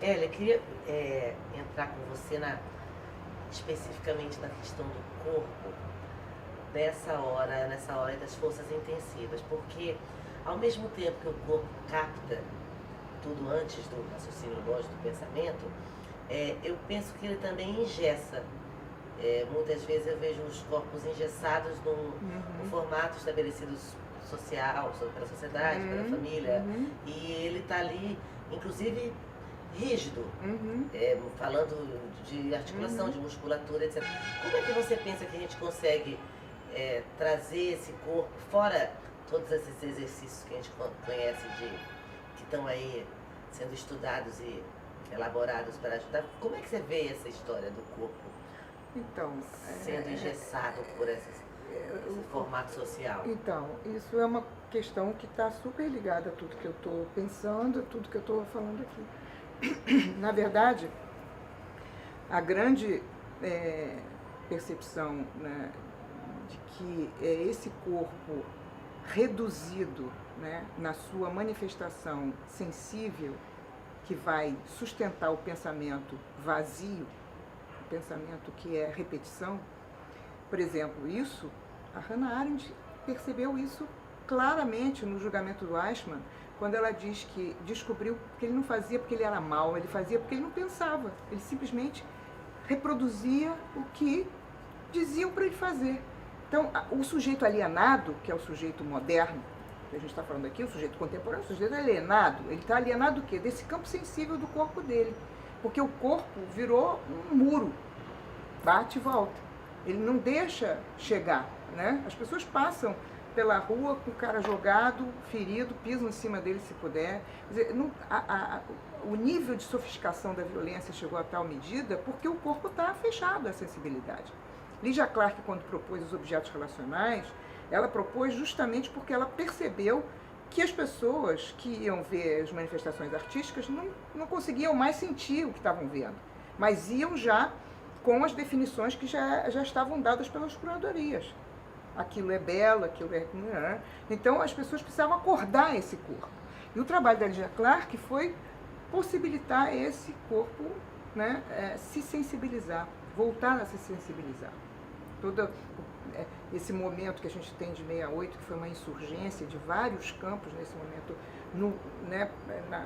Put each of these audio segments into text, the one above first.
Eu queria entrar com você especificamente na questão do corpo nessa hora das forças intensivas, porque ao mesmo tempo que o corpo capta tudo antes do raciocínio lógico, do pensamento, eu penso que ele também engessa. Muitas vezes eu vejo os corpos engessados num formato estabelecido social, pela sociedade, pela família, e ele está ali, inclusive, rígido, falando de articulação, de musculatura, etc. Como é que você pensa que a gente consegue trazer esse corpo, fora todos esses exercícios que a gente conhece, que estão aí sendo estudados e elaborados para ajudar? Como é que você vê essa história do corpo sendo engessado por esse formato social? Então, isso é uma questão que está super ligada a tudo que eu estou pensando, a tudo que eu estou falando aqui. Na verdade, a grande percepção, né, de que esse corpo reduzido, né, na sua manifestação sensível, que vai sustentar o pensamento vazio, o pensamento que é repetição. Por exemplo, a Hannah Arendt percebeu isso claramente no julgamento do Eichmann, quando ela diz que descobriu que ele não fazia porque ele era mau, ele fazia porque ele não pensava, ele simplesmente reproduzia o que diziam para ele fazer. Então, o sujeito alienado, que é o sujeito moderno, que a gente está falando aqui, o sujeito contemporâneo, o sujeito alienado, ele está alienado do quê? Desse campo sensível do corpo dele. Porque o corpo virou um muro, bate e volta. Ele não deixa chegar, né? As pessoas passam pela rua com o cara jogado, ferido, pisam em cima dele se puder. Quer dizer, o nível de sofisticação da violência chegou a tal medida porque o corpo está fechado à sensibilidade. Lygia Clark, quando propôs os objetos relacionais, ela propôs justamente porque ela percebeu que as pessoas que iam ver as manifestações artísticas não conseguiam mais sentir o que estavam vendo, mas iam já com as definições que já estavam dadas pelas curadorias. Aquilo é belo, aquilo é... Então as pessoas precisavam acordar esse corpo. E o trabalho da Lygia Clark foi possibilitar esse corpo, né, se sensibilizar, voltar a se sensibilizar. Todo esse momento que a gente tem de 68, que foi uma insurgência de vários campos nesse momento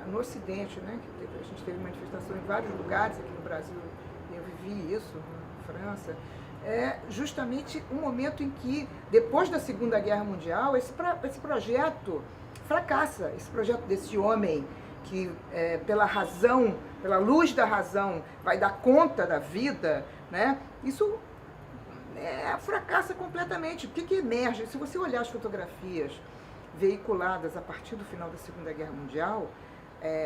no Ocidente, né, a gente teve manifestação em vários lugares aqui no Brasil, eu vivi isso, na França, é justamente um momento em que, depois da Segunda Guerra Mundial, esse projeto fracassa, esse projeto desse homem que, pela razão, pela luz da razão, vai dar conta da vida, né, isso fracassa completamente. O que emerge? Se você olhar as fotografias veiculadas a partir do final da Segunda Guerra Mundial,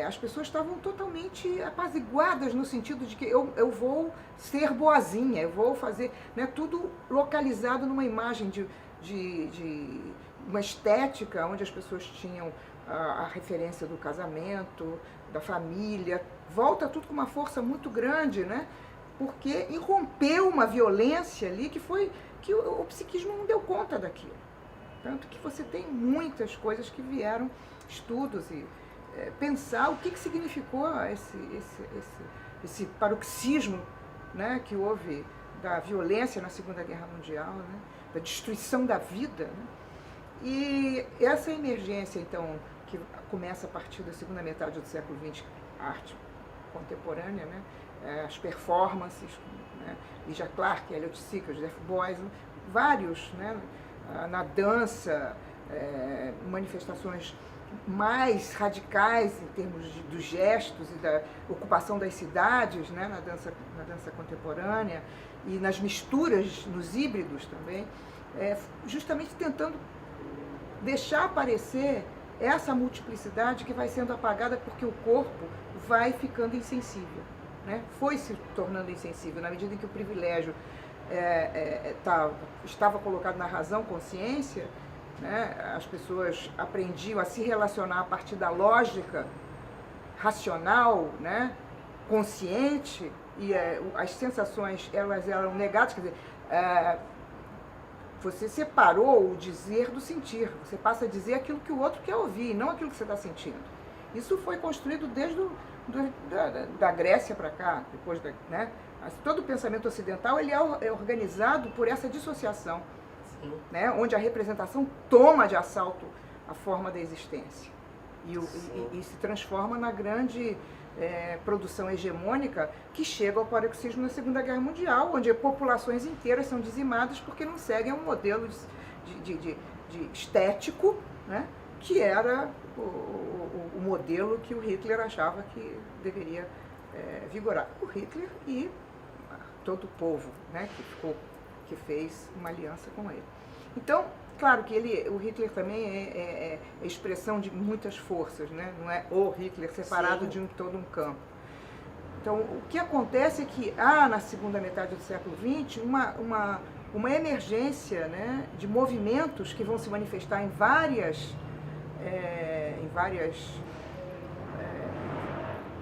as pessoas estavam totalmente apaziguadas no sentido de que eu vou ser boazinha, eu vou fazer, né, tudo localizado numa imagem de uma estética onde as pessoas tinham a referência do casamento, da família, volta tudo com uma força muito grande, né? Porque irrompeu uma violência ali que o psiquismo não deu conta daquilo. Tanto que você tem muitas coisas que vieram, estudos e pensar o que significou esse paroxismo, né, que houve da violência na Segunda Guerra Mundial, né, da destruição da vida. Né? E essa emergência, então, que começa a partir da segunda metade do século XX, a arte contemporânea, né, as performances, né, Lygia Clark, Elliot Sickert, Jeff Boyce, vários, né, na dança, manifestações mais radicais em termos dos gestos e da ocupação das cidades, né, na dança contemporânea, e nas misturas, nos híbridos também, justamente tentando deixar aparecer essa multiplicidade que vai sendo apagada porque o corpo vai ficando insensível, né? Foi se tornando insensível na medida em que o privilégio estava colocado na razão, consciência, né? As pessoas aprendiam a se relacionar a partir da lógica racional, né? Consciente, e as sensações elas eram negadas, quer dizer, você separou o dizer do sentir, você passa a dizer aquilo que o outro quer ouvir, não aquilo que você está sentindo. Isso foi construído desde da Grécia para cá, depois né? Todo o pensamento ocidental ele é organizado por essa dissociação, né? Onde a representação toma de assalto a forma da existência e se transforma na grande produção hegemônica que chega ao paroxismo na Segunda Guerra Mundial, onde populações inteiras são dizimadas porque não seguem um modelo de estético, né? Que era o modelo que o Hitler achava que deveria vigorar. O Hitler e todo o povo, né, que fez uma aliança com ele. Então, claro que o Hitler também é expressão de muitas forças, né? Não é o Hitler separado de todo um campo. Então, o que acontece é que há, na segunda metade do século XX, uma emergência, né, de movimentos que vão se manifestar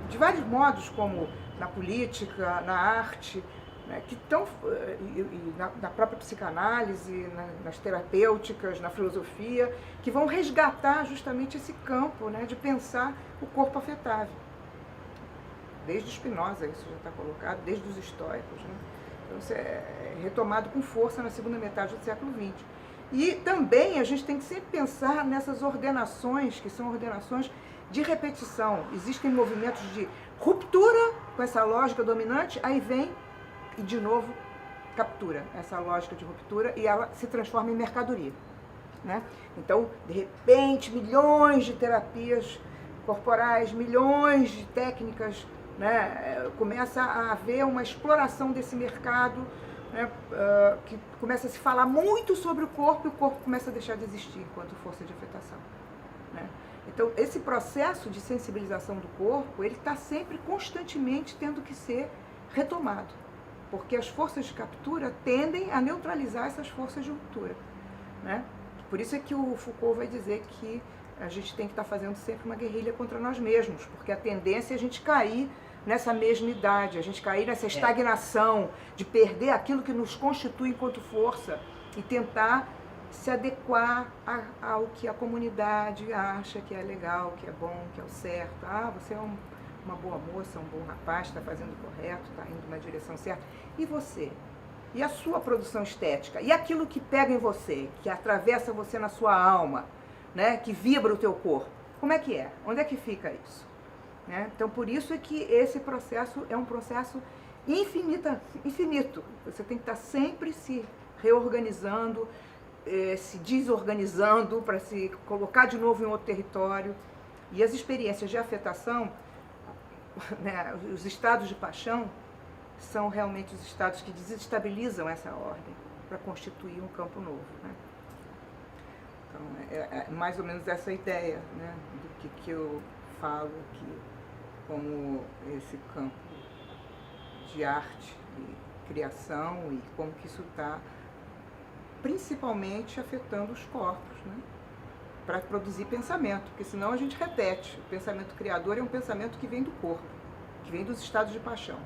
de vários modos, como na política, na arte, né, que estão na própria psicanálise, nas terapêuticas, na filosofia, que vão resgatar justamente esse campo, né, de pensar o corpo afetável. Desde Spinoza isso já está colocado, desde os estoicos, né? Então isso é retomado com força na segunda metade do século XX. E também a gente tem que sempre pensar nessas ordenações, que são ordenações de repetição. Existem movimentos de ruptura com essa lógica dominante, aí vem e de novo captura essa lógica de ruptura e ela se transforma em mercadoria, né? Então, de repente, milhões de terapias corporais, milhões de técnicas, né? Começa a haver uma exploração desse mercado, né? Que começa a se falar muito sobre o corpo e o corpo começa a deixar de existir enquanto força de afetação, né? Então, esse processo de sensibilização do corpo, ele está sempre, constantemente, tendo que ser retomado, porque as forças de captura tendem a neutralizar essas forças de ruptura, né? Por isso é que o Foucault vai dizer que a gente tem que estar fazendo sempre uma guerrilha contra nós mesmos, porque a tendência é a gente cair nessa mesmidade, a gente cair nessa estagnação, de perder aquilo que nos constitui enquanto força e tentar se adequar ao que a comunidade acha que é legal, que é bom, que é o certo. Ah, você é uma boa moça, um bom rapaz, está fazendo o correto, está indo na direção certa. E você? E a sua produção estética? E aquilo que pega em você, que atravessa você na sua alma, né? Que vibra o teu corpo? Como é que é? Onde é que fica isso? Né? Então, por isso é que esse processo é um processo infinito. Você tem que estar sempre se reorganizando, se desorganizando para se colocar de novo em outro território. E as experiências de afetação, né, os estados de paixão, são realmente os estados que desestabilizam essa ordem para constituir um campo novo, né? Então, é mais ou menos essa ideia, né, do que eu falo aqui, como esse campo de arte e criação e como que isso está principalmente afetando os corpos, né, para produzir pensamento, porque senão a gente repete. O pensamento criador é um pensamento que vem do corpo, que vem dos estados de paixão.